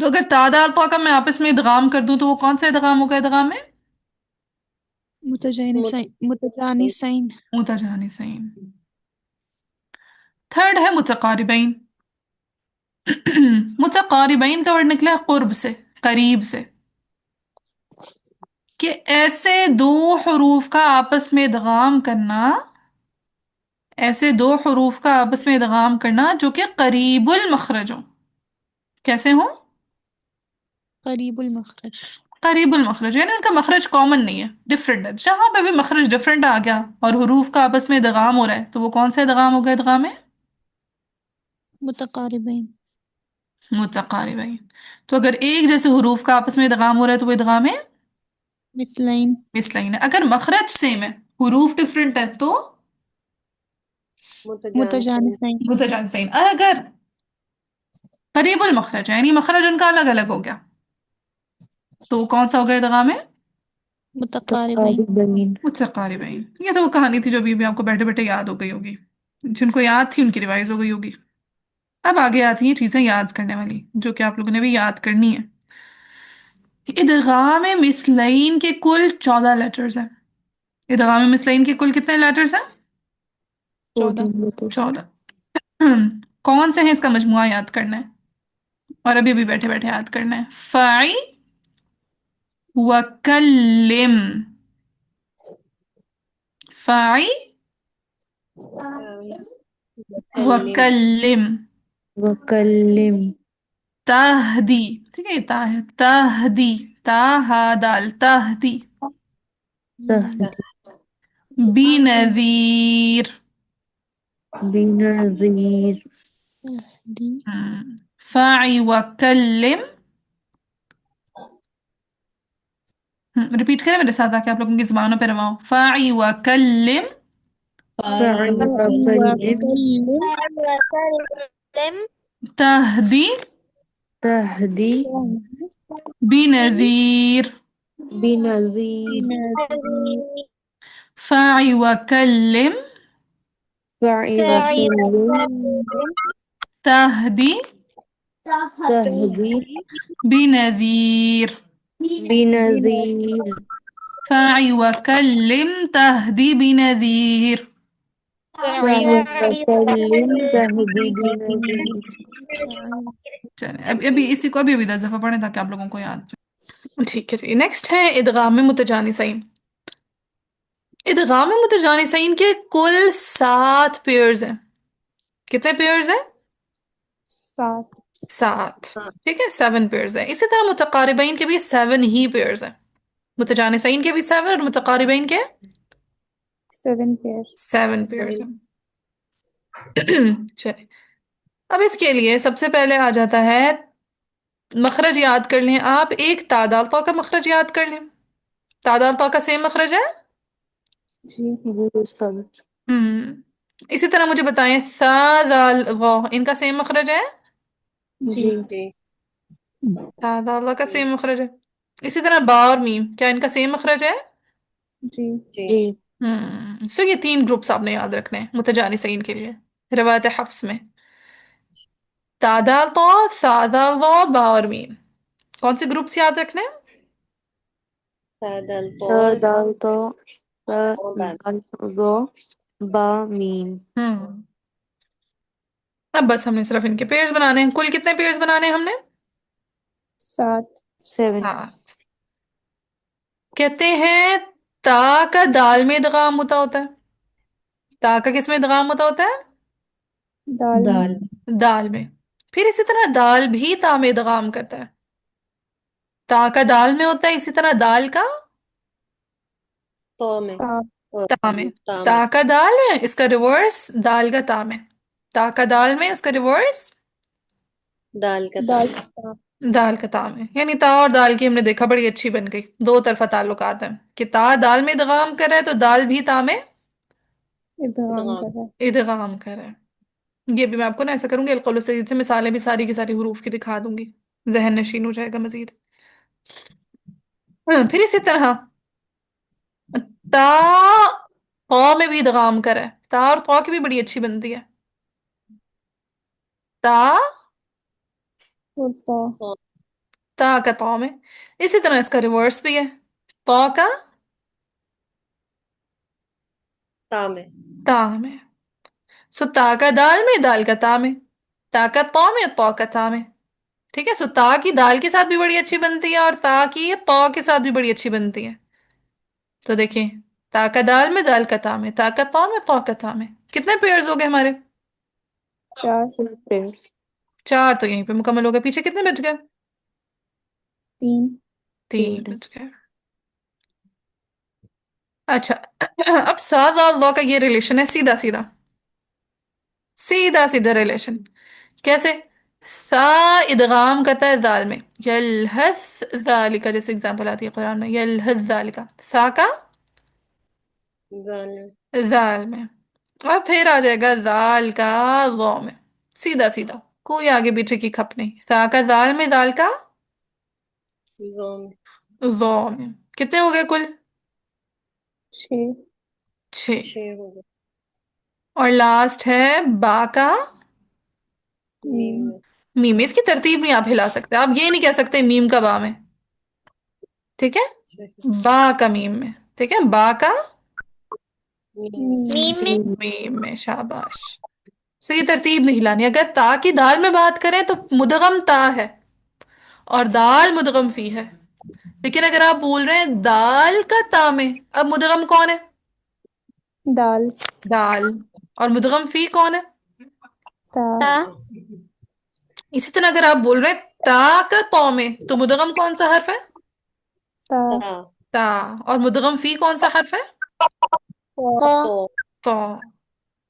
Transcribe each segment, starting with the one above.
تو اگر تا دال تو کا میں آپس میں ادغام کر دوں تو وہ کون سا ادغام ہوگا ادغام میں؟ متجانسین. متجانسین. تھرڈ ہے متقاربین. متقاربین کا ورڈ نکلا ہے قرب سے، قریب سے، کہ ایسے دو حروف کا آپس میں ادغام کرنا، ایسے دو حروف کا آپس میں ادغام کرنا جو کہ قریب المخرج ہوں. کیسے ہوں؟ قریب المخرج. قریب المخرج، یعنی ان کا مخرج کامن نہیں ہے، ڈفرینٹ ہے. جہاں پہ بھی مخرج ڈفرینٹ آ گیا اور حروف کا آپس میں ادغام ہو رہا ہے تو وہ کون سا ادغام ہوگا ادغام میں؟ متقاربین. متقاربین. تو اگر ایک جیسے حروف کا آپس میں ادغام ہو رہا ہے تو وہ ادغام ہے مثلین. مثلین. اگر مخرج سیم ہے، حروف ڈفرینٹ ہے تو متجانسین. متجانسین. اور اگر قریب المخرج ہے یعنی مخرج ان کا الگ الگ ہو گیا تو وہ کون سا ہوگا ادغام میں؟ متقاربین. متقاربین. متقاربین. یہ تو وہ کہانی تھی جو ابھی آپ کو بیٹھے بیٹھے یاد ہو گئی ہوگی، جن کو یاد تھی ان کی ریوائز ہو گئی ہوگی. اب آگے آتی ہیں چیزیں یاد کرنے والی جو کہ آپ لوگوں نے بھی یاد کرنی ہے. ادغام مثلین کے کل 14 لیٹرز ہیں. ادغام مثلین کے کل کتنے لیٹرز ہیں؟ 14. 14 letters. 14. کون سے ہیں اس کا مجموعہ یاد کرنا ہے اور ابھی بھی بیٹھے بیٹھے یاد کرنا ہے. فائی وکلم. فائی وکلم. وکلم. تہدی. ٹھیک ہے، یہ تا ہے. تہدی. تا ہا دال. تہدی. تہدی. بنذیر. بنظیر. تہدی. فاعی وکلم. ریپیٹ کریں میرے ساتھ تاکہ آپ لوگوں کی زبانوں پہ رواں ہو. فاعی وکلم. فاعل وکلم. تہدی تہدی. بنذیر. بنظیر. نذیر. فاعی وکلم. فاعل وکلم. تہدی تہدی. بنذیر. بنظیر. فاعی وکلم تہدی بنذیر. فاعل وکلم تہدی بنظیر. چلیں ابھی اسی کو ابھی 10 دفعہ پڑھیں تاکہ آپ لوگوں کو یاد جائے. ٹھیک ہے جی. نیکسٹ ہے ادغام متجانسین. ادغام متجانسین کے کل 7 پیئرز ہیں. کتنے پیئرز ہیں؟ 7. 7. ٹھیک ہے، 7 پیئرز ہیں. اسی طرح متقاربین کے بھی 7 ہی پیئرز ہیں. متجانسین کے بھی 7 اور متقاربین کے 7 pairs. 7 پیئرز ہیں. چلیں اب اس کے لیے سب سے پہلے آ جاتا ہے مخرج یاد کر لیں آپ. ایک تعدال تو کا مخرج یاد کر لیں. تعدال تو کا سیم مخرج ہے. جی. جی استاد. اسی طرح مجھے بتائیں ثا دال غا ان کا سیم مخرج ہے. جی. ثا دال غا کا سیم مخرج ہے. اسی طرح با اور میم کیا ان کا سیم مخرج ہے؟ جی. جی. سو یہ 3 گروپس آپ نے یاد رکھنے ہیں متجانسین کے لیے روایت حفظ میں. تا دال تو، ثا دال غا، با اور میم. کون سے گروپس یاد رکھنے ہیں؟ تا دال تو تا دال غا با میم. اب بس ہم نے صرف ان کے پیئرز بنانے ہیں. کل کتنے پیئرز بنانے ہیں ہم نے؟ 7. 7. 7. کہتے ہیں تا کا دال میں ادغام ہوتا ہے. تا کا کس میں ادغام ہوتا ہے؟ دال میں. دال میں. پھر اسی طرح دال بھی تا میں ادغام کرتا ہے. تا کا دال میں ہوتا ہے، اسی طرح دال کا تا. تا میں. تا کا دال میں اس کا ریورس دال کا تا میں. تا کا دال میں اس کا ریورس دال کا تا. دال کا تا میں. یعنی تا اور دال کی ہم نے دیکھا بڑی اچھی بن گئی. 2 طرفہ تعلقات ہیں کہ تا دال میں ادغام کر رہا ہے تو دال بھی تا میں ادغام کرا. ادغام کر رہا ہے. یہ بھی میں آپ کو نا ایسا کروں گی القول السدید سے مثالیں بھی ساری کی ساری حروف کی دکھا دوں گی، ذہن نشین ہو جائے گا مزید. پھر اسی طرح تا قا میں بھی ادغام کرا ہے. تا اور قا کی بھی بڑی اچھی بنتی ہے. تا اور تا. تا کا تو میں. اسی طرح اس کا ریورس بھی ہے. تو کا تا میں. تا میں. سو تا کا دال میں، دال کا تا میں. تا کا تو میں، تو کا تا میں. ٹھیک ہے. سو تا کی دال کے ساتھ بھی بڑی اچھی بنتی ہے اور تا کی تو کے ساتھ بھی بڑی اچھی بنتی ہے. تو دیکھیں، تا کا دال میں، دال کا تا میں، تا کا تو میں، تو کا تا میں. کتنے پیئرز ہو گئے ہمارے؟ 4 pairs. 4 تو یہیں پہ مکمل ہو گئے. پیچھے کتنے بچ گئے؟ 3 3 بچ گئے. اچھا اب سا ضاد ضا کا یہ ریلیشن ہے سیدھا سیدھا سیدھا سیدھا ریلیشن. کیسے؟ سا ادغام کرتا ہے دال میں، یلحس ذالکا، جیسے اگزامپل آتی ہے قرآن میں، یلحس ذالکا. سا کا زال ذال میں، اور پھر آ جائے گا ذال کا ضا میں. سیدھا سیدھا، کوئی آگے پیچھے کی کھپ نہیں. سا کا ذال میں، ذال کا زوم ضا میں. کتنے ہو گئے کل؟ 6 6. 6 ہو گئے. اور لاسٹ ہے با کا میم میم. اس کی ترتیب نہیں آپ ہلا سکتے. آپ یہ نہیں کہہ سکتے میم کا با میں. ٹھیک ہے. صحیح. با کا میم میں. ٹھیک ہے. با کا میم میم میں. شاباش. سو یہ ترتیب نہیں ہلانی. اگر تا کی دال میں بات کریں تو مدغم تا ہے اور دال مدغم فی ہے. لیکن اگر آپ بول رہے ہیں دال کا تا میں، اب مدغم کون ہے؟ دال دال. اور مدغم فی کون ہے؟ تا اسی طرح اگر آپ بول رہے ہیں تا کا تو میں، تو مدغم کون سا حرف ہے؟ تا تا. اور مدغم فی کون سا حرف ہے؟ تو تو.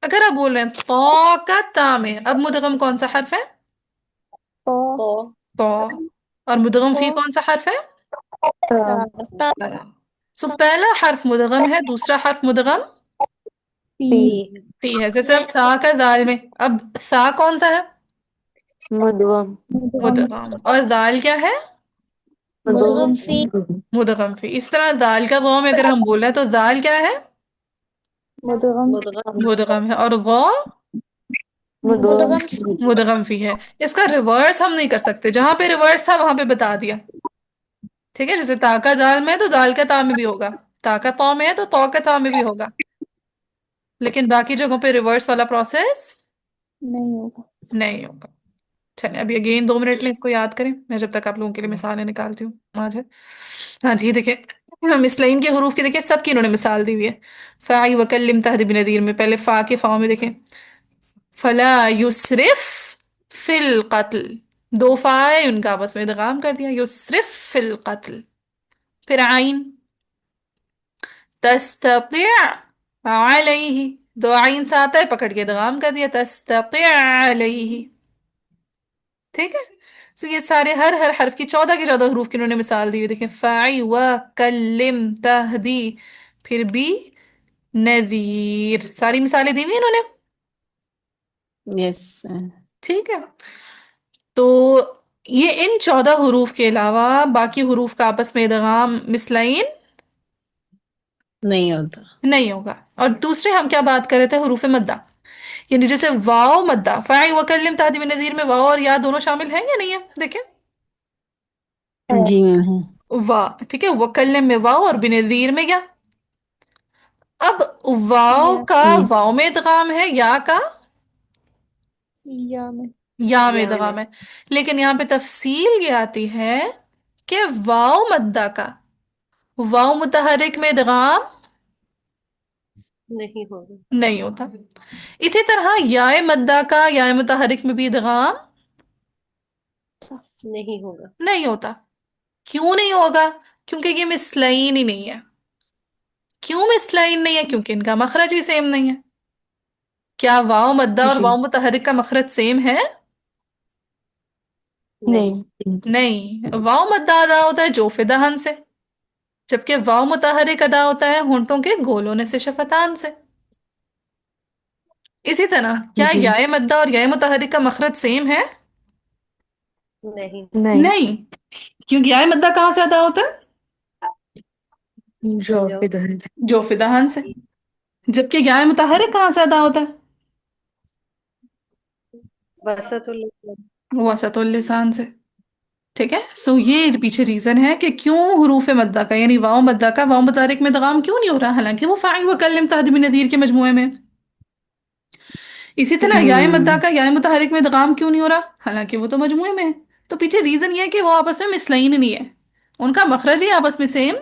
اگر آپ بول رہے ہیں تو کا تا میں، اب مدغم کون سا حرف ہے؟ تو تو. اور مدغم فی کون سا حرف ہے؟ تا تا. سو پہلا حرف مدغم ہے، دوسرا حرف مدغم پی فی ہے. جیسے اب سا کا دال میں، اب سا کون سا ہے؟ مدغم. مدغم. اور دال کیا ہے؟ مدغم فی مدغم فی. اس طرح دال کا غو میں اگر ہم بول رہے ہیں تو دال کیا ہے؟ مدغم مدغم ہے. اور غو مدغم. مدغم فی ہے. اس کا ریورس ہم نہیں کر سکتے. جہاں پہ ریورس تھا وہاں پہ بتا دیا. ٹھیک ہے. جیسے تا کا دال میں ہے تو دال کا تا میں بھی ہوگا، تا کا تو میں ہے تو تو کا تا میں بھی ہوگا. لیکن باقی جگہوں پہ ریورس والا پروسیس نہیں ہوگا. نہیں ہوگا. چلیں ابھی اگین 2 منٹ لیں، اس کو یاد کریں. میں جب تک آپ لوگوں کے لیے مثالیں نکالتی ہوں آج ہے. ہاں جی دیکھیں، مثلین کے حروف کی دیکھیں سب کی انہوں نے مثال دی ہوئی ہے. فائی وکلم تہد بن ندیر میں پہلے فا کے فاؤں میں دیکھیں فلا یسرف فی القتل. 2 فائے ان کا آپس میں ادغام کر دیا، یسرف فی القتل. پھر عین تستطیع علیہ، 2 عین ساتھ ہے پکڑ کے ادغام کر دیا تستطیع علیہ. ٹھیک ہے. تو یہ سارے ہر حرف کی 14 کے 14 حروف کی انہوں نے مثال دی ہوئی. دیکھیں فائی وکلم تہدی، پھر بھی نذیر. ساری مثالیں دی ہوئی انہوں نے. یس. ٹھیک ہے. تو یہ ان 14 حروف کے علاوہ باقی حروف کا آپس میں ادغام مثلین نہیں ہوتا. نہیں ہوگا. اور دوسرے ہم کیا بات کر رہے تھے؟ حروف مدہ. یعنی جیسے واو مدہ، فائی وکلم تہدی بن نذیر میں واو اور یا دونوں شامل ہیں یا نہیں ہے؟ دیکھیں جی میم ہے. وا. ٹھیک ہے. وکلم میں واو اور بنذیر میں یا. اب واو یا کا واو میں ادغام ہے، یا کا یا میں یا میں ادغام ہے. لیکن یہاں پہ تفصیل یہ آتی ہے کہ واو مدہ کا واو متحرک میں ادغام نہیں ہوگا. نہیں ہوتا. اسی طرح یا مدہ کا یا متحرک میں بھی ادغام نہیں ہوگا. نہیں ہوتا. کیوں نہیں ہوگا؟ کیونکہ یہ مثلین ہی نہیں ہے. کیوں مثلین نہیں ہے؟ کیونکہ ان کا مخرج ہی سیم نہیں ہے. کیا واو مدہ اور جی واو متحرک کا مخرج سیم ہے؟ نہیں. نہیں. واو مدہ ادا ہوتا ہے جوف دہن سے، جبکہ واو متحرک ادا ہوتا ہے ہونٹوں کے گول ہونے سے، شفتان سے. اسی طرح کیا جی. یا مدہ اور یا متحرک کا مخرج سیم ہے؟ نہیں. نہیں. کیونکہ یا مدہ کہاں سے ادا ہوتا ہے؟ جو جوف دہن سے. جبکہ یا متحرک کہاں سے ادا ہوتا وسط اللسان. ہے؟ وسط اللسان سے. ٹھیک ہے، سو یہ پیچھے ریزن ہے کہ کیوں حروف مدہ کا یعنی واو مدہ کا واو متحرک میں ادغام کیوں نہیں ہو رہا، حالانکہ وہ فاعل وکلم تہدی بن نذیر کے مجموعے میں۔ اسی طرح یائے مدہ کا یائے متحرک میں ادغام کیوں نہیں ہو رہا، حالانکہ وہ تو مجموعے میں ہے۔ تو پیچھے ریزن یہ ہے کہ وہ آپس میں مثلین نہیں ہے، ان کا مخرج ہی آپس میں سیم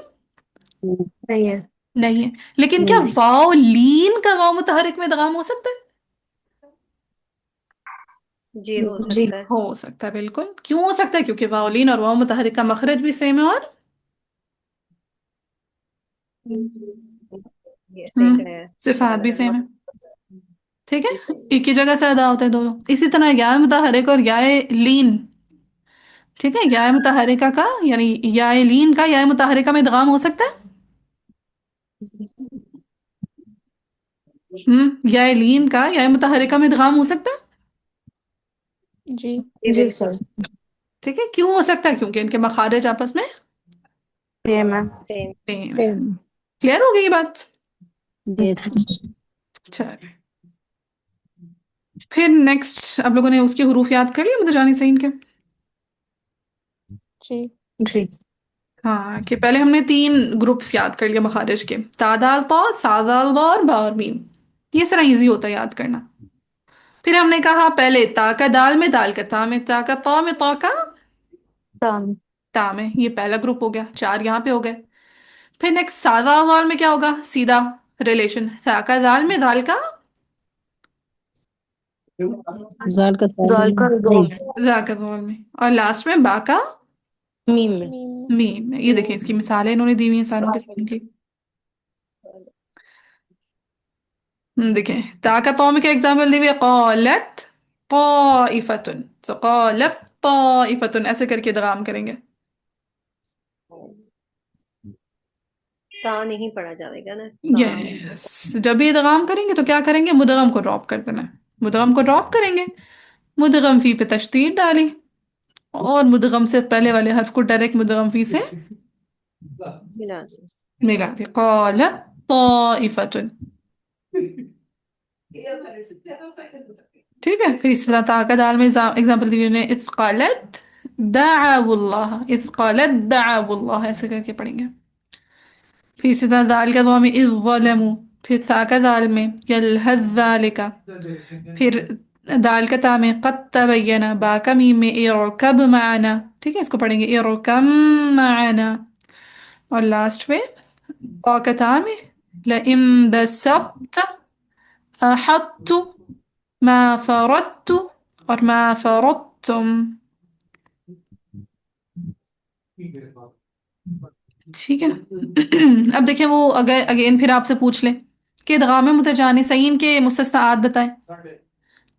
نہیں ہے۔ نہیں ہے۔ لیکن کیا واو لین کا واو متحرک میں ادغام ہو سکتا ہے؟ جی ہو جی سکتا ہے۔ ہو سکتا ہے، بالکل۔ کیوں ہو سکتا ہے؟ کیونکہ واو لین اور واو متحرک کا مخرج بھی سیم ہے اور یہ ہم صحیح ہے۔ صفات بھی سیم ہے، ٹھیک ہے، ایک ہی جگہ سے ادا ہوتے ہیں دونوں۔ اسی طرح یا متحرک اور یا لین، ٹھیک ہے، یا متحرکہ کا یعنی یا لین کا یا متحرکہ میں ادغام ہو سکتا ہے، یا لین کا یا متحرکہ میں ادغام ہو سکتا ہے، جی جی بالکل سر ٹھیک ہے۔ کیوں ہو سکتا ہے؟ کیونکہ ان کے مخارج آپس میں سیم ہے۔ سیم۔ سیم ہے۔ کلیئر ہو گئی یہ بات؟ Yes. چلے پھر نیکسٹ آپ لوگوں نے اس کے حروف یاد کر لیے متجانی سین کے؟ جی جی ہاں، کہ پہلے ہم نے 3 گروپس یاد کر لیے مخارج کے، تا دال طا، ثا دال ضا اور با اور میم۔ یہ سارا ایزی ہوتا ہے یاد کرنا۔ پھر ہم نے کہا پہلے تا کا دال میں، دال کا تا میں، تا کا طا میں، طا کا تام تا میں، یہ پہلا گروپ ہو گیا، 4 یہاں پہ ہو گئے۔ پھر نیکسٹ سا دال دال میں کیا ہوگا؟ سیدھا ریلیشن، سا کا دال میں، دال کا زال کا دال کا دو زا کا دال میں، اور لاسٹ میں با کا میم میں۔ میم میم میں۔ یہ دیکھیں اس کی مثالیں انہوں نے دی ہوئی ہیں ساروں کے ساروں کی۔ دیکھیں تا کا تو میں کیا ایگزامپل دی ہوئی ہے؟ قالت طائفتن، سو قالت طائفتن ایسے کر کے ادغام کریں گے۔ تا نہیں پڑھا جائے گا نا۔ یس، جب بھی ادغام کریں گے تو کیا کریں گے؟ مدغم کو ڈراپ کر دینا ہے، مدغم کو ڈراپ کریں گے، مدغم فی پہ تشدید ڈالی اور مدغم سے پہلے والے حرف کو ڈائریکٹ مدغم فی سے ملا دیں۔ ملا دی، قالت طائفتن، ٹھیک ہے۔ پھر اس طرح تا کا دال میں ایگزامپل دی نے، اذ قالت دعوا اللہ، اذ قالت دعوا اللہ ایسے کر کے پڑھیں گے۔ پھر اسی طرح دال کا دعا میں اذ ظلموا، پھر ثا کا دال میں یلہذ ذالک، پھر دال کا تا میں قد تبین، با کا میم میں ارکب معنا، ٹھیک ہے، اس کو پڑھیں گے ارکم معنا، اور لاسٹ میں با کا تا میں لئن بسطت احطت ما فرضت اور ما فرضتم، ٹھیک ہے۔ اب دیکھیں وہ اگر اگین پھر آپ سے پوچھ لیں کہ ادغام متجانسین کے مستثنیات بتائیں،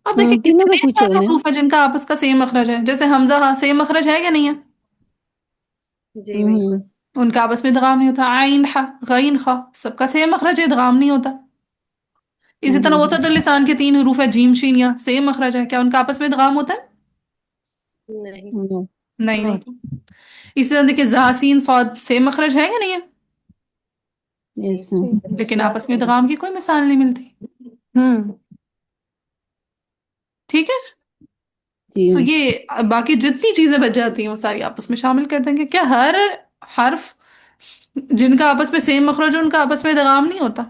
اب دیکھیں تینوں کا کتنے پوچھے سارے ہوئے ہیں۔ حروف ہیں جن کا آپس کا سیم مخرج ہے، جیسے حمزہ ہاں سیم مخرج ہے یا نہیں ہے؟ جی بالکل۔ ان کا آپس میں ادغام نہیں ہوتا۔ عین ہا، غین خا، سب کا سیم مخرج ہے، ادغام نہیں ہوتا۔ اسی طرح وسط اللسان کے 3 حروف ہے، جیم شین یا، سیم مخرج ہے، کیا ان کا آپس میں ادغام ہوتا ہے؟ نہیں۔ نہیں ہوتا۔ اسی طرح دیکھیں زا سین صاد سیم مخرج ہے یا نہیں ہے؟ جی Yes. لیکن آپس میں ادغام کی کوئی مثال نہیں ملتی، ٹھیک ہے۔ جی سو یہ باقی جتنی چیزیں بچ جاتی ہیں وہ ساری آپس میں شامل کر دیں گے۔ کیا ہر حرف جن کا آپس میں سیم مخرج ہو ان کا آپس میں ادغام نہیں ہوتا؟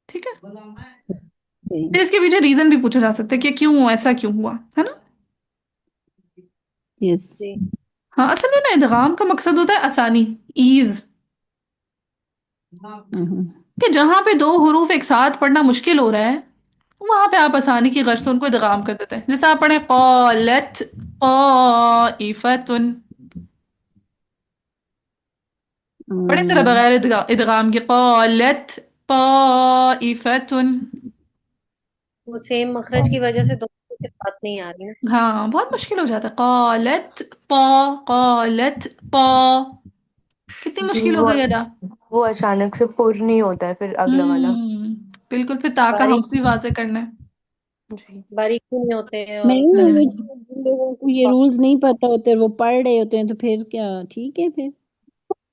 ٹھیک ہے، صحیح. پھر اس کے پیچھے ریزن بھی پوچھا جا سکتا ہے کہ کیوں ایسا کیوں ہوا، ہے نا؟ Yes. جی ہاں، اصل میں نا ادغام کا مقصد ہوتا ہے آسانی، ایز، کہ جہاں پہ 2 حروف ایک ساتھ پڑھنا مشکل ہو رہا ہے وہاں پہ آپ آسانی کی غرض سے ان کو ادغام کر دیتے ہیں۔ جیسے آپ پڑھیں قالت قائفتن، پڑھیں ذرا بغیر ادغام کی، قالت طائفتن، وہ سیم مخرج کی وجہ سے دونوں کے ساتھ نہیں آ رہی نا۔ ہاں بہت مشکل ہو جاتا ہے، قالت طا، قالت طا، کتنی جی مشکل ہو گئی ادا۔ وہ اچانک سے پر نہیں ہوتا ہے پھر اگلا والا۔ بالکل، پھر تا کا باریک حمف بھی واضح کرنا ہے۔ جی باریکی نہیں ہوتے ہیں اور اس نہیں میں ہوں، جن لوگوں کو یہ رولز نہیں پتا ہوتے وہ پڑھ رہے ہوتے ہیں تو پھر کیا ٹھیک ہے پھر.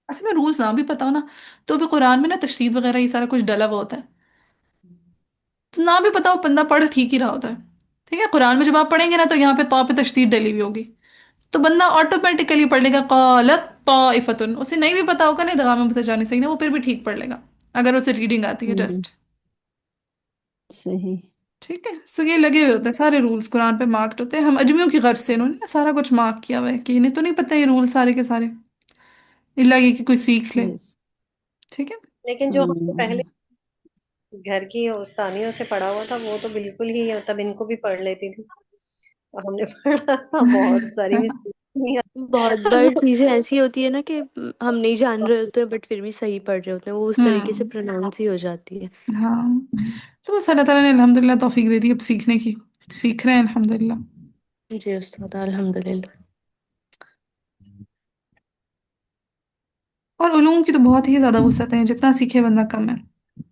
اصل میں رولز نہ بھی پتا ہو نا تو بھی قرآن میں نا تشدید وغیرہ یہ سارا کچھ ڈلا ہوا ہوتا ہے، تو نہ بھی پتا ہو بندہ پڑھ ٹھیک ہی رہا ہوتا ہے، ٹھیک ہے۔ قرآن میں جب آپ پڑھیں گے نا تو یہاں پہ طا پہ تشدید ڈلی ہوئی ہوگی، تو بندہ آٹومیٹیکلی پڑھ لے گا قالت طائفتن، اسے نہیں بھی پتا ہوگا نا ادغام متجانی صحیح نا، وہ پھر بھی ٹھیک پڑھ لے گا اگر اسے ریڈنگ آتی ہے ہوں، جسٹ. صحیح. ٹھیک ہے، سو یہ لگے ہوئے ہوتے ہیں سارے رولز قرآن پہ مارکڈ ہوتے ہیں. ہم اجمیوں کی غرض سے انہوں نے سارا کچھ مارک کیا ہوا ہے کہ انہیں تو نہیں پتہ یہ رول سارے کے سارے، اللہ یہ کہ کوئی سیکھ لے. یس. ٹھیک ہے. لیکن جو ہم نے پہلے گھر کی استانیوں سے پڑھا ہوا تھا وہ تو بالکل ہی مطلب ان کو بھی پڑھ لیتی تھی، اور ہم نے پڑھا تھا بہت ساری بہت بار چیزیں ایسی ہوتی ہے نا کہ ہم نہیں جان رہے ہوتے بٹ پھر بھی صحیح پڑھ رہے ہوتے ہیں، وہ اس طریقے سے ہوں. پروناؤنس ہی ہو جاتی ہے. ہاں، تو بس اللہ تعالیٰ نے الحمدللہ توفیق دے دی اب سیکھنے کی، سیکھ رہے ہیں الحمدللہ. جی استاد الحمد للہ. اور علوم کی تو بہت ہی زیادہ وسعت ہے، جتنا سیکھے بندہ کم ہے.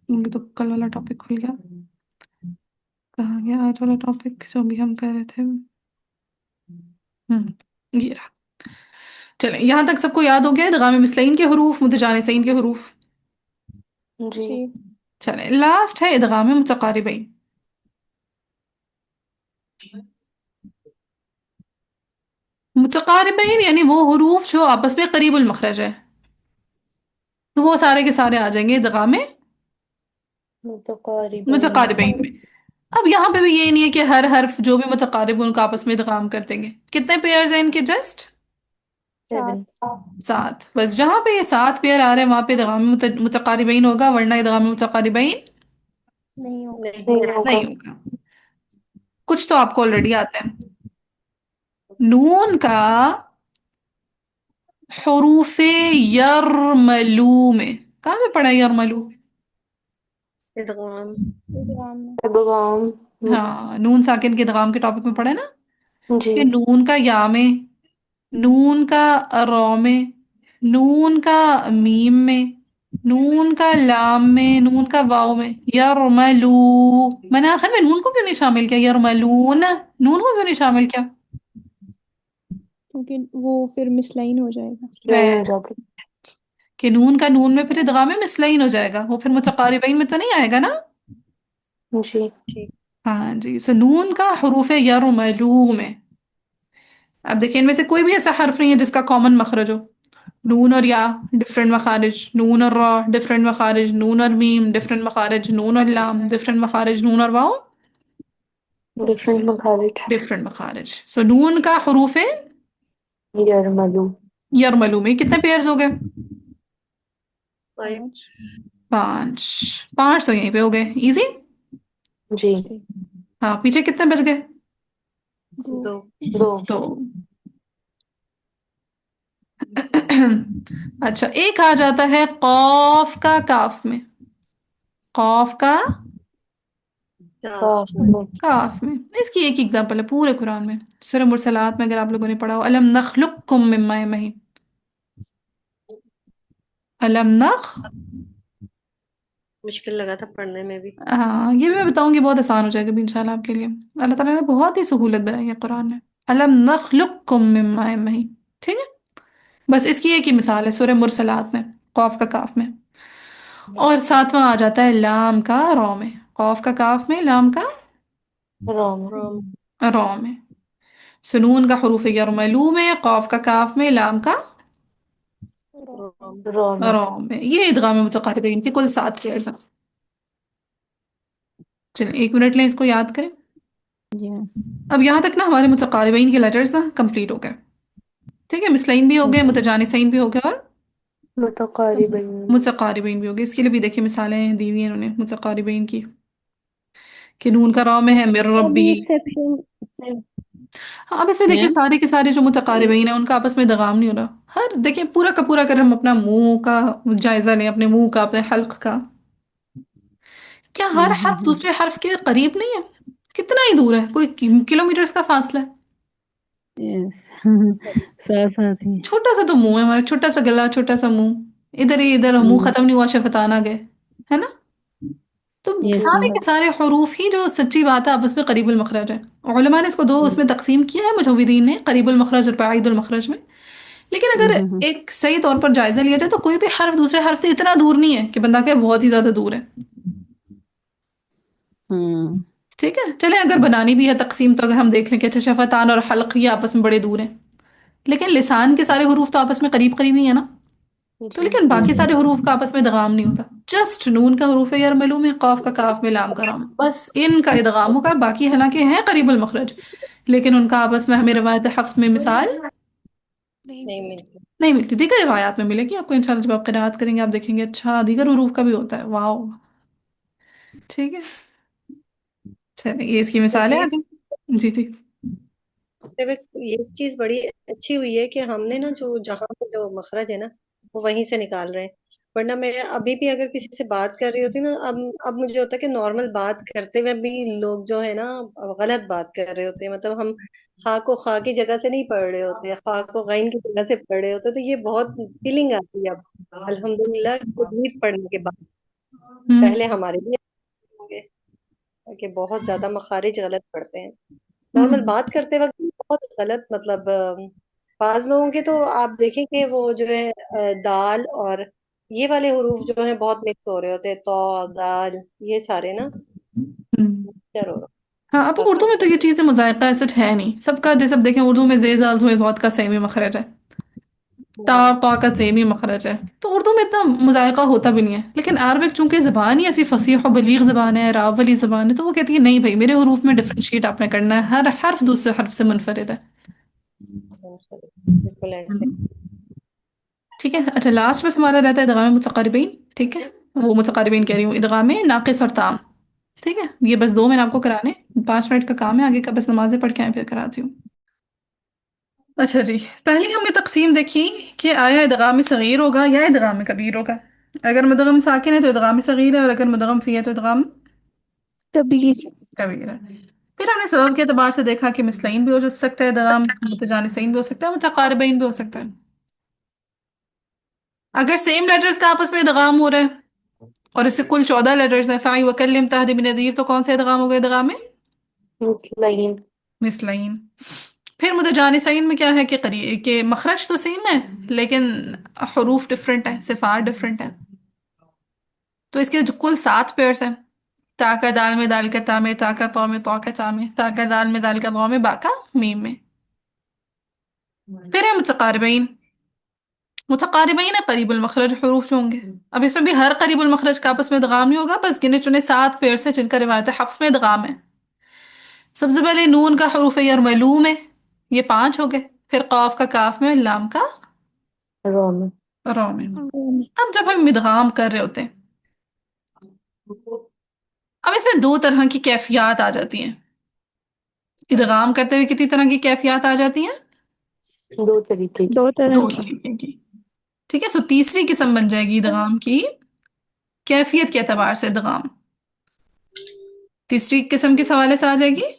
یہ تو کل والا ٹاپک کھل گیا، کہاں گیا آج والا ٹاپک جو بھی ہم کہہ رہے تھے. یہ رہا. چلیں یہاں تک سب کو یاد ہو گیا ادغام مثلین کے حروف، متجانسین کے حروف. جی. چلیں لاسٹ ہے ادغام متقاربین. متقاربین یعنی وہ حروف جو آپس میں قریب المخرج ہے، تو وہ سارے کے سارے آ جائیں گے ادغام متقاربین. متقاربین میں. اب یہاں پہ بھی یہ نہیں ہے کہ ہر حرف جو بھی متقارب ان کا آپس میں ادغام کر دیں گے. کتنے پیئرز ہیں ان کے جسٹ؟ 7. 7. بس جہاں پہ یہ 7 پیئر آ رہے ہیں وہاں پہ ادغام متقاربین ہوگا، ورنہ ادغام متقاربین نہیں. نہیں ہوگا. نہیں ہوگا. کچھ تو آپ کو آلریڈی آتا ہے. نون کا حروف یرملو میں کہاں پہ پڑھا ہے یرملو؟ ادغام. ادغام. ہاں، نون ساکن کے ادغام کے ٹاپک میں پڑھا ہے نا جی. کہ نون کا یا میں، نون کا را میں، نون کا میم میں، نون کا لام میں، نون کا واو میں. یرملو، میں نے آخر میں نون کو کیوں نہیں شامل کیا؟ یرملون، نون کو کیوں نہیں شامل کیا؟ کیونکہ وہ پھر مسلائن ہو جائے گا. نہیں ہو جاتی. کہ نون کا نون میں پھر ادغام مثلین ہو جائے گا، وہ پھر متقاربین میں تو نہیں آئے گا نا. جی. ٹھیک. ہاں جی. سو نون کا حروف یرملو میں، اب دیکھیں ان میں سے کوئی بھی ایسا حرف نہیں ہے جس کا کامن مخرج ہو. نون اور یا ڈفرینٹ مخارج، نون اور را ڈفرینٹ مخارج، نون اور میم ڈفرینٹ مخارج، نون اور لام ڈفرینٹ مخارج، نون اور واو ڈفرنٹ مخارج. ڈفرینٹ مخارج. سو نون کا حروف یرملو. یرملو میں کتنے پیئرز ہو گئے؟ 5. 5. 5 تو یہیں پہ ہو گئے ایزی. جی. ہاں پیچھے کتنے بچ گئے؟ 2. 2. تو اچھا ایک آ جاتا ہے قاف کا کاف میں، قاف کا کاف. کاف میں. اس کی ایک ایگزامپل ہے پورے قرآن میں، سورہ مرسلات میں اگر آپ لوگوں نے پڑھا ہو الم نخلقکم من ماء مہین. الم نخ، مشکل لگا تھا پڑھنے میں بھی. ہاں یہ بھی میں بتاؤں گی بہت آسان ہو جائے گا بھی انشاءاللہ آپ کے لیے. اللہ تعالیٰ نے بہت ہی سہولت بنائی ہے قرآن میں. الم نخلقکم من ماء مہین. ٹھیک ہے. بس اس کی ایک ہی مثال ہے سورہ مرسلات میں قاف کا کاف میں. اور ساتواں آ جاتا ہے لام کا را میں، قاف کا کاف میں، لام کا رام. رام. را میں. سنون کا حروف یرملو میں، قاف کا کاف میں، لام کا رام. رام. را میں. یہ ادغام متقاربین کے کل 7 چیئرز ہیں. چلیں 1 منٹ لیں اس کو یاد کریں. جی ہاں. اب یہاں تک نا ہمارے متقاربین کے لیٹرز نا کمپلیٹ ہو گئے. ٹھیک ہے، مثلین بھی ہو گئے، متجانسین بھی ہو گئے، اور متقاربین. متقاربین بھی ہو گئے. اس کے لیے بھی دیکھیں مثالیں دی ہوئی ہیں انہوں نے متقاربین کی کہ نون کا را میں ہے مر ابھی ربی. ایکسیپشن ہاں اب اس میں دیکھیں سارے کے سارے جو متقاربین ہیں ان کا آپس میں ادغام نہیں ہو رہا. ہر دیکھیں پورا کا پورا اگر ہم اپنا منہ کا جائزہ لیں، اپنے منہ کا، اپنے حلق کا، کیا ہر حرف دوسرے حرف کے قریب نہیں ہے؟ کتنا ہی دور ہے، کوئی کلومیٹرز کا فاصلہ ہے. ساتھ ساتھ ہی. چھوٹا سا تو منہ ہے ہمارا، چھوٹا سا گلا، چھوٹا سا منہ، ادھر ہی ادھر منہ ختم نہیں ہوا شفتان آ گئے، ہے نا. تو یس. سارے کے سارے حروف ہی جو سچی بات ہے آپس میں قریب المخرج ہے. علماء نے اس کو 2 اس میں تقسیم کیا ہے مجوبین نے، قریب المخرج اور بعید المخرج میں. لیکن اگر ایک صحیح طور پر جائزہ لیا جائے تو کوئی بھی حرف دوسرے حرف سے اتنا دور نہیں ہے کہ بندہ کہ بہت ہی زیادہ دور ہے. ٹھیک ہے. چلیں اگر بنانی بھی ہے تقسیم تو اگر ہم دیکھ لیں کہ اچھا شفتان اور حلق یہ آپس میں بڑے دور ہیں، لیکن لسان کے سارے حروف تو آپس میں قریب قریب ہی ہیں نا، تو جی لیکن باقی سارے حروف کا آپس میں ادغام نہیں ہوتا، جسٹ نون کا حروف یرملو میں، قاف کا کاف میں، لام کا رام، بس ان کا ادغام ہوگا، باقی حالانکہ ہیں قریب المخرج لیکن ان کا آپس میں ہمیں روایت حفظ میں مثال نہیں ملتی. نہیں ملتی، دیگر روایات میں ملے گی آپ کو انشاءاللہ، جب آپ قرأت کریں گے آپ دیکھیں گے اچھا دیگر حروف کا بھی ہوتا ہے، واو. ٹھیک ہے، چلیے یہ اس کی مثال ہے تجویز آگے. جی جی. کرتے ہوئے یہ چیز بڑی اچھی ہوئی ہے کہ ہم نے نا جو جہاں پہ جو مخرج ہے نا وہ وہیں سے نکال رہے ہیں. ورنہ میں ابھی بھی اگر کسی سے بات کر رہی ہوتی نا، اب مجھے ہوتا ہے کہ نارمل بات کرتے ہوئے بھی لوگ جو ہے نا غلط بات کر رہے ہوتے ہیں. مطلب ہم خا کو خا کی جگہ سے نہیں پڑھ رہے ہوتے ہیں، خا کو غین کی جگہ سے پڑھ رہے ہوتے ہیں. تو یہ بہت فیلنگ آتی ہے اب الحمدللہ تجوید پڑھنے کے بعد. ہوں پہلے ہمارے بھی ہوں گے کہ بہت زیادہ مخارج غلط پڑھتے ہیں نارمل ہوں بات کرتے وقت بھی، بہت غلط. مطلب بعض لوگوں کے تو آپ دیکھیں کہ وہ جو ہے دال اور یہ والے حروف جو ہیں بہت مکس ہو رہے ہوتے ہیں، تو دال یہ سارے نا ہوں. مکسچر ہو ہاں اب اردو میں تو یہ چیزیں مذائقہ ایسا ہے نہیں، سب کا جیسے اب دیکھیں اردو میں زی زال زوئے زوت کا سیم ہی مخرج ہے، تا رہا. قا کا سیم ہی مخرج ہے، تو اردو میں اتنا مذائقہ ہوتا بھی نہیں ہے. لیکن عربک چونکہ زبان ہی ایسی فصیح و بلیغ زبان ہے، راب والی زبان ہے، تو وہ کہتی ہے نہیں بھائی میرے حروف میں ڈفرینشیٹ آپ نے کرنا ہے، ہر حرف دوسرے حرف سے منفرد ہے. بالکل ایسے. ٹھیک ہے. اچھا لاسٹ بس ہمارا رہتا ہے ادغام متقاربین. ٹھیک ہے، وہ متقاربین کہہ رہی ہوں، ادغام ناقص اور تام. ٹھیک ہے، یہ بس دو میں نے آپ کو کرانے، 5 منٹ کا کام ہے، آگے کا بس نمازیں پڑھ کے آئیں پھر کراتی ہوں. اچھا جی، پہلی ہم نے تقسیم دیکھی کہ آیا ادغام صغیر ہوگا یا ادغام کبیر ہوگا. اگر مدغم ساکن ہے تو ادغام صغیر ہے، اور اگر مدغم فی ہے تو ادغام کبیر. کبیر ہے. پھر ہم نے سبب کے اعتبار سے دیکھا کہ مثلین بھی ہو سکتا ہے ادغام، متجانسین بھی ہو سکتا ہے، متقاربین بھی ہو سکتا ہے. اگر سیم لیٹرز کا آپس میں ادغام ہو رہا ہے اور اس سے کل 14 لیٹرز ہیں، فائی وکلم تہدی بن نذیر، تو کون سے ادغام ہو گئے ادغام میں مطلعین. مثلین. پھر متجانسین میں کیا ہے کہ مخرج تو سیم ہے لیکن حروف ڈفرنٹ ہیں، صفات ڈفرنٹ ہیں. تو اس کے جو کل 7 پیئرس ہیں، تا کا دال میں دال کا تا میں، تا کا تو میں تو کا تا میں، تا کا دال میں دال کا تو میں، با کا میم میں. پھر ہے متقاربین. متقاربین ہے قریب المخرج حروف جو ہوں گے. اب اس میں بھی ہر قریب المخرج کا آپس میں ادغام نہیں ہوگا، بس گنے چنے 7 پیئرس ہیں جن کا روایت حفظ میں ادغام ہے. سب سے پہلے نون کا حروف یرملو میں، یہ 5 ہو گئے. پھر قاف کا کاف میں، لام کا رو میں. رو میں. اب جب ہم ادغام کر رہے ہوتے ہیں، اب اس میں 2 طرح کی کیفیات آ جاتی ہیں. ادغام کرتے ہوئے کتنی طرح کی کیفیات آ جاتی ہیں؟ 2 طریقے کی. 2 طرح 2 کی. طریقے کی. ٹھیک ہے، سو تیسری قسم بن جائے گی ادغام کی کیفیت کے اعتبار سے ادغام. تیسری قسم کس حوالے سے آ جائے گی؟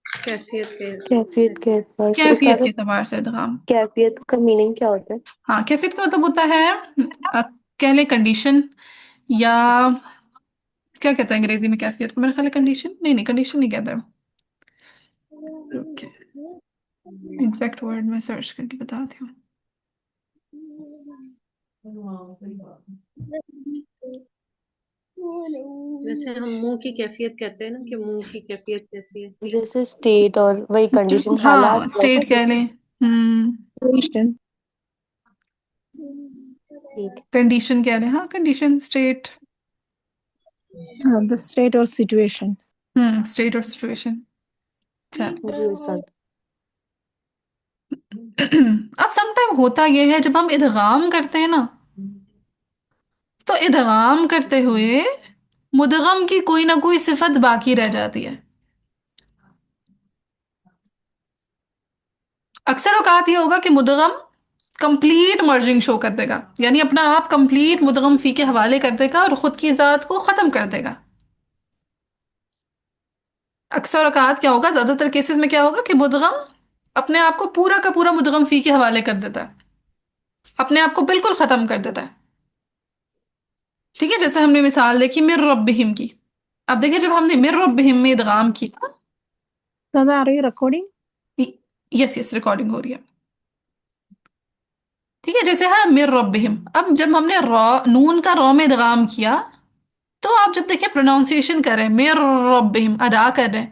کیفیت کے کیفیت کے اعتبار سے کیفیت استاد، کے اعتبار سے ادغام. کیفیت کا میننگ کیا ہوتا ہے؟ ہاں کیفیت کا مطلب ہوتا ہے کہہ لیں کنڈیشن، یا کیا کہتے ہیں انگریزی میں کیفیت کو، میرا خیال ہے کنڈیشن، نہیں کنڈیشن نہیں کہتا ہے. اوکے، ایگزیکٹ ورڈ میں سرچ کر کے بتاتی ہوں. ویسے ہم منہ کی کیفیت کہتے ہیں نا کہ منہ کی کیفیت کیسی ہے. جیسے اسٹیٹ اور وہی کنڈیشن، ہاں حالات ویسے. اسٹیٹ کہہ لیں. کنڈیشن. ٹھیک کنڈیشن کہہ لیں، ہاں کنڈیشن اسٹیٹ. ہاں the state or situation. State اور سچویشن. چل ہے. جی استاد. اب سم ٹائم ہوتا یہ ہے جب ہم ادغام کرتے ہیں نا، تو ادغام کرتے ہوئے مدغم کی کوئی نہ کوئی صفت باقی رہ جاتی ہے. اکثر اوقات یہ ہوگا کہ مدغم کمپلیٹ مرجنگ شو کر دے گا، یعنی اپنا آپ کمپلیٹ مدغم فی کے حوالے کر دے گا اور خود کی ذات کو ختم کر دے گا. اکثر اوقات کیا ہوگا، زیادہ تر کیسز میں کیا ہوگا کہ مدغم اپنے آپ کو پورا کا پورا مدغم فی کے حوالے کر دیتا ہے، اپنے آپ کو بالکل ختم کر دیتا ہے. ٹھیک ہے، جیسے ہم نے مثال دیکھی مر ربہم کی. اب دیکھیں جب ہم نے مر ربہم میں ادغام کیا، زیادہ آ رہی ہے ریکارڈنگ؟ یس یس ریکارڈنگ ہو رہی ہے. ٹھیک ہے، جیسے ہے مر ربہم، اب جب ہم نے نون کا رو میں ادغام کیا، تو آپ جب دیکھیں پروناؤنسیشن کر رہے ہیں مر ربہم، ادا کر رہے ہیں،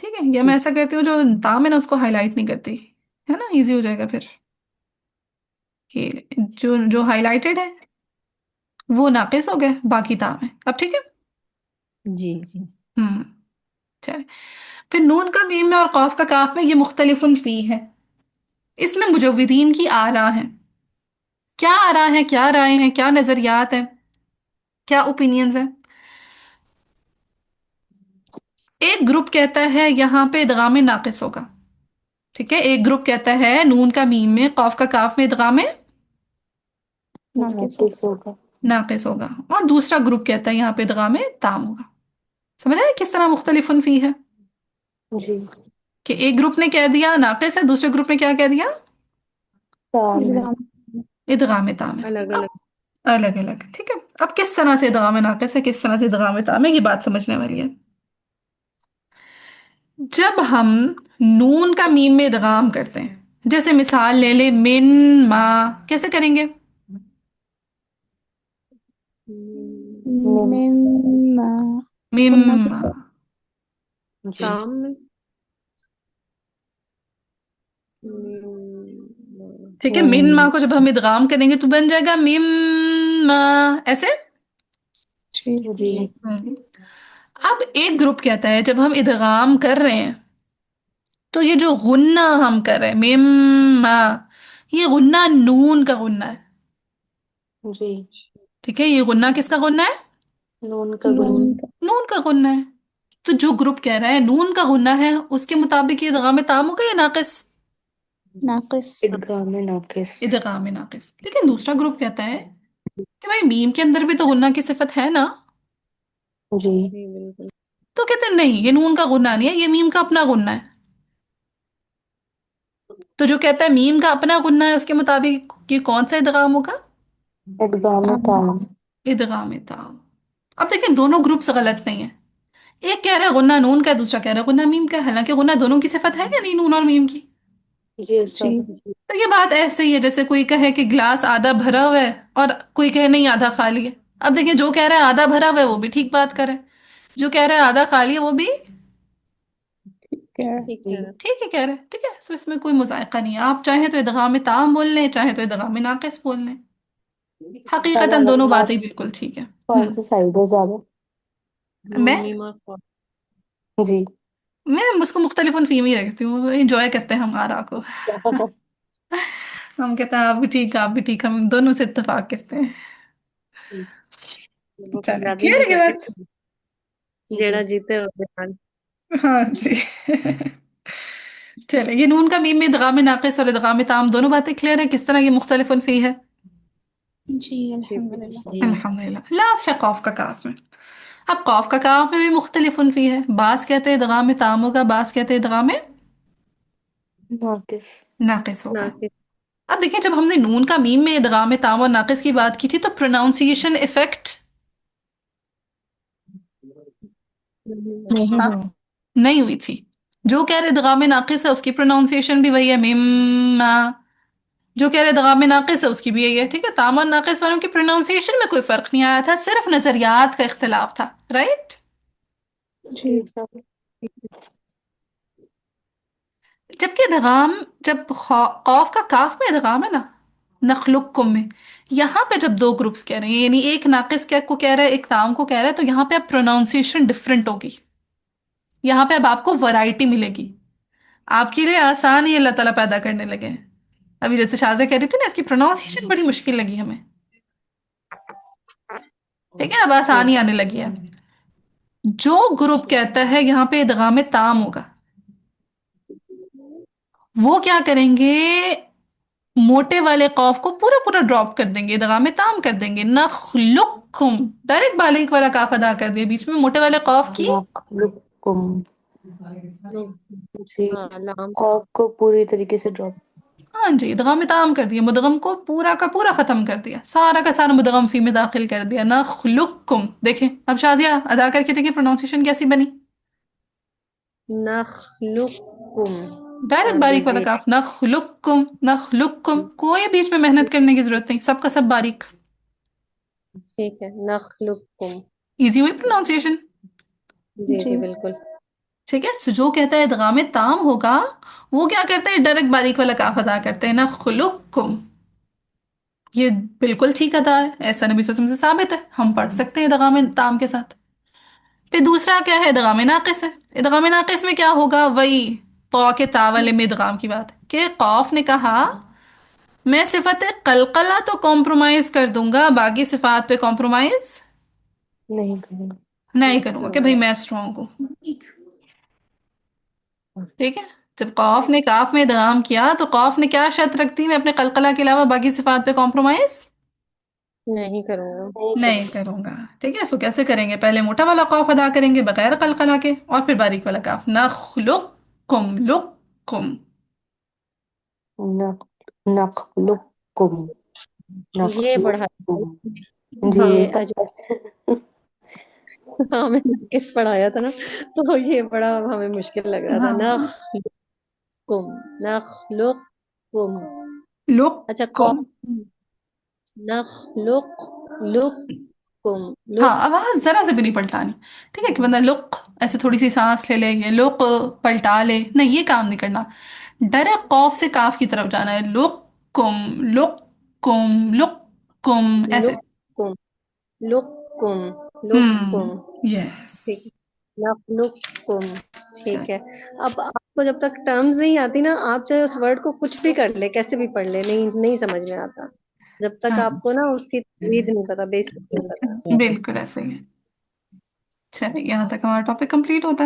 ٹھیک ہے، یا جی میں ایسا کرتی ہوں جو تام ہے نا اس کو ہائی لائٹ نہیں کرتی، ہے نا، ایزی ہو جائے گا پھر کہ جو جو ہائی لائٹڈ ہے وہ ناقص ہو گئے، باقی تام ہے، اب ٹھیک ہے۔ جی جی ہوں، چلے، پھر نون کا میم میں اور قاف کا کاف میں یہ مختلف فی ہے، اس میں مجودین کی آرا ہیں، کیا آرا ہیں، کیا رائے ہیں، کیا نظریات ہیں، کیا اوپینینز ہیں۔ ایک گروپ کہتا ہے یہاں پہ ادغام ناقص ہوگا، ٹھیک ہے، ایک گروپ کہتا ہے نون کا میم میں قاف کا کاف میں ادغام ناقص ناقص ہوگا۔ ناقص ہوگا، اور دوسرا گروپ کہتا ہے یہاں پہ ادغام تام ہوگا۔ سمجھ آئے کس طرح مختلف فی ہے، جی، کہ ایک گروپ نے کہہ دیا ناقص ہے، دوسرے گروپ نے کیا کہہ دیا، تام ہے۔ ادغام ادغام تام ہے۔ الگ اب الگ۔ الگ الگ، ٹھیک ہے، اب کس طرح سے ادغام ناقص ہے، کس طرح سے ادغام تام ہے، یہ بات سمجھنے والی ہے۔ جب ہم نون کا میم میں ادغام کرتے ہیں، جیسے مثال لے لیں من ما، کیسے کریں گے؟ مم، مما مم قلنا ما، کسر جی، کام میں ہم، ٹھیک ہے، من ما کو جب ہم ادغام کریں گے تو بن جائے گا مم ما، ایسے۔ جی، ہم۔ اب ایک گروپ کہتا ہے جب ہم ادغام کر رہے ہیں تو یہ جو غنہ ہم کر رہے ہیں مم ما، یہ غنہ نون کا غنہ ہے، جی، ٹھیک ہے، یہ غنہ کس کا غنہ ہے؟ نون کا نون گن، کا نون کا غنہ ہے۔ تو جو گروپ کہہ رہا ہے نون کا غنہ ہے اس کے مطابق یہ ادغام تام ہوگا یا ناقص؟ ناقص ادغام ناقص۔ ادغام ناقص، لیکن دوسرا گروپ کہتا ہے کہ بھائی میم کے اندر بھی تو غنہ کی صفت ہے نا، جی، جی بالکل۔ تو کہتے ہیں نہیں، یہ نون کا غنہ نہیں ہے، یہ میم کا اپنا غنہ ہے۔ تو جو کہتا ہے میم کا اپنا غنہ ہے اس کے مطابق یہ کون سا ادغام ہوگا؟ ادغام تام تام۔ ادغام تام۔ اب دیکھیں دونوں گروپس غلط نہیں ہیں، ایک کہہ رہا ہے غنہ نون کا، دوسرا کہہ رہا ہے غنہ میم کا، حالانکہ غنہ دونوں کی صفت ہے یا نہیں، نون اور میم کی۔ جی استاد۔ جی تو یہ بات ایسے ہی ہے جیسے کوئی کہے کہ گلاس آدھا بھرا ہوا ہے اور کوئی کہے نہیں آدھا خالی ہے۔ اب دیکھیں جو کہہ رہا ہے آدھا بھرا ہوا ہے وہ بھی ٹھیک بات کرے، جو کہہ رہا ہے آدھا خالی ہے وہ بھی کیا ٹھیک جی، ہے نا؟ ٹھیک ہے کہہ رہے ہیں، ٹھیک ہے، سو اس میں کوئی مذائقہ نہیں ہے، آپ چاہیں تو ادغام تام بول لیں، چاہیں تو ادغام ناقص بول لیں، استاد حقیقتاً دونوں باتیں علامات بالکل ٹھیک ہے۔ کون سی سائڈ ہے زیادہ؟ نون میں میم اور قاف۔ جی، میں اس کو مختلف فیم ہی رکھتی ہوں، انجوائے کرتے ہیں ہم آرا کو، اچھا، ہم کہتے ہیں آپ بھی ٹھیک آپ بھی ٹھیک، ہم دونوں سے اتفاق کرتے ہیں۔ وہ چلیں پنجابی کلیئر میں ہے یہ کہتے بات؟ ہیں جی، جیڑا جیتے ہو جہان۔ ہاں جی چلیں، یہ نون کا میم میں ادغام ناقص اور ادغام تام دونوں باتیں کلیئر ہیں، کس طرح یہ مختلف فی ہے؟ جی جی الحمدللہ جی، الحمدللہ۔ لاسٹ ہے قاف کا کاف میں، اب قاف کا کاف میں بھی مختلف فی ہے، بعض کہتے ہیں ادغام تام ہوگا، بعض کہتے ہیں ادغام ناقص۔ ناقص ہوگا۔ ناقص۔ اب دیکھیں جب ہم نے نون کا میم میں ادغام تام اور ناقص کی بات کی تھی تو پروناؤنسیشن افیکٹ نہیں ہوا نہیں ہوئی تھی، جو کہہ رہے ادغام ناقص ہے اس کی پروناؤنسیشن بھی وہی ہے مم، جو کہہ رہے ادغام ناقص ہے اس کی بھی یہی ہے، ٹھیک ہے، تام اور ناقص والوں کی پروناؤنسیشن میں کوئی فرق نہیں آیا تھا، صرف نظریات کا اختلاف تھا، رائٹ؟ جی جی استاد۔ جبکہ ادغام جب قاف کا کاف میں ادغام ہے نا، نخلقکم میں، یہاں پہ جب دو گروپس کہہ رہے ہیں یعنی ایک ناقص کو کہہ رہا ہے ایک تام کو کہہ رہا ہے، تو یہاں پہ اب پروناؤنسیشن ڈفرنٹ ہوگی، یہاں پہ اب آپ کو ورائٹی ملے گی، آپ کے لیے آسان ہی اللہ تعالیٰ پیدا کرنے لگے ہیں۔ ابھی جیسے شاذہ کہہ رہی تھی نا اس کی پروناؤنسیشن بڑی مشکل لگی ہمیں، ٹھیک ہے، اب آسانی آنے لگی ہے۔ جو گروپ کہتا ہے یہاں پہ ادغام تام ہوگا وہ کیا کریں گے، موٹے والے قوف کو پورا پورا ڈراپ کر دیں گے، ادغام تام کر دیں گے، نخلقکم، ڈائریکٹ باریک والا کاف ادا کر دیا، بیچ میں موٹے والے قوف کی نخلقکم، جی، ہاں لام۔ قاف کو پوری طریقے سے ڈراپ۔ ہاں جی، ادغام تام کر دیا، مدغم کو پورا کا پورا ختم کر دیا، سارا کا سارا مدغم فی میں داخل کر دیا، نخلقکم۔ دیکھیں اب شازیہ ادا کر کے دیکھیں پروناؤنسیشن کیسی بنی، نخلقکم ڈائریکٹ اور باریک والا دیجیے۔ کاف، نخلقکم، نخلقکم، کوئی بیچ میں محنت کرنے کی ضرورت نہیں، سب کا سب باریک، ٹھیک ہے، نخلقکم۔ ایزی ہوئی پروناؤنسیشن۔ جی جی جی بالکل۔ ٹھیک ہے. سو جو کہتا ہے ادغام تام ہوگا وہ کیا کرتا ہے؟ ڈائریکٹ باریک والا کاف ادا کرتے ہیں. نخلقکم، یہ بالکل ٹھیک ادا ہے، ایسا نبی صلی اللہ علیہ وسلم سے ثابت ہے، ہم پڑھ سکتے ہیں ادغام تام کے ساتھ. پھر دوسرا کیا ہے؟ ادغام ناقص ہے. ادغام ناقص میں کیا ہوگا؟ وہی طا کے تا والے میں ادغام کی بات ہے کہ قاف نے کہا میں صفت قلقلہ تو کمپرومائز کر دوں گا، باقی صفات پہ کمپرومائز نہیں کریں گے. نہیں کروں گا کہ بھئی میں اسٹرانگ ہوں. ٹھیک ہے. جب قاف نے کاف میں ادغام کیا تو قاف نے کیا شرط رکھتی؟ میں اپنے قلقلہ کے علاوہ باقی صفات پہ کمپرومائز نہیں کروں گا. نہیں کروں گا. ٹھیک ہے. سو کیسے کریں گے؟ پہلے موٹا والا قاف ادا کریں گے بغیر قلقلہ کے، اور پھر باریک والا کاف. نخلقکم لقکم. نخلقکم یہ بڑھا نخلقکم. جی یہ ہاں میں کس پڑھایا تھا نا تو یہ بڑا ہمیں مشکل لگ رہا تھا. ہاں. نخلقکم. اچھا لقکم. نخلقکم. ہاں آواز ذرا سے بھی نہیں پلٹانی. ٹھیک ہے کہ بندہ لق ایسے تھوڑی سی سانس لے لے، یہ لق پلٹا لے، نہیں یہ کام نہیں کرنا. ڈائریکٹ قاف سے کاف کی طرف جانا ہے. لقکم لقکم لقکم ایسے. لقکم لقکم ہم لقکم. یس. ٹھیک ہے. نخلقکم. چل. ٹھیک ہے. اب آپ کو جب تک ٹرمز نہیں آتی نا، آپ چاہے اس ورڈ کو کچھ بھی کر لے، کیسے بھی پڑھ لے، نہیں سمجھ میں آتا جب تک ہاں آپ کو نا اس کی تجوید نہیں پتا، بیسک نہیں پتا. بالکل ایسے ہی ہے. چلیے یہاں تک ہمارا ٹاپک کمپلیٹ ہوتا ہے.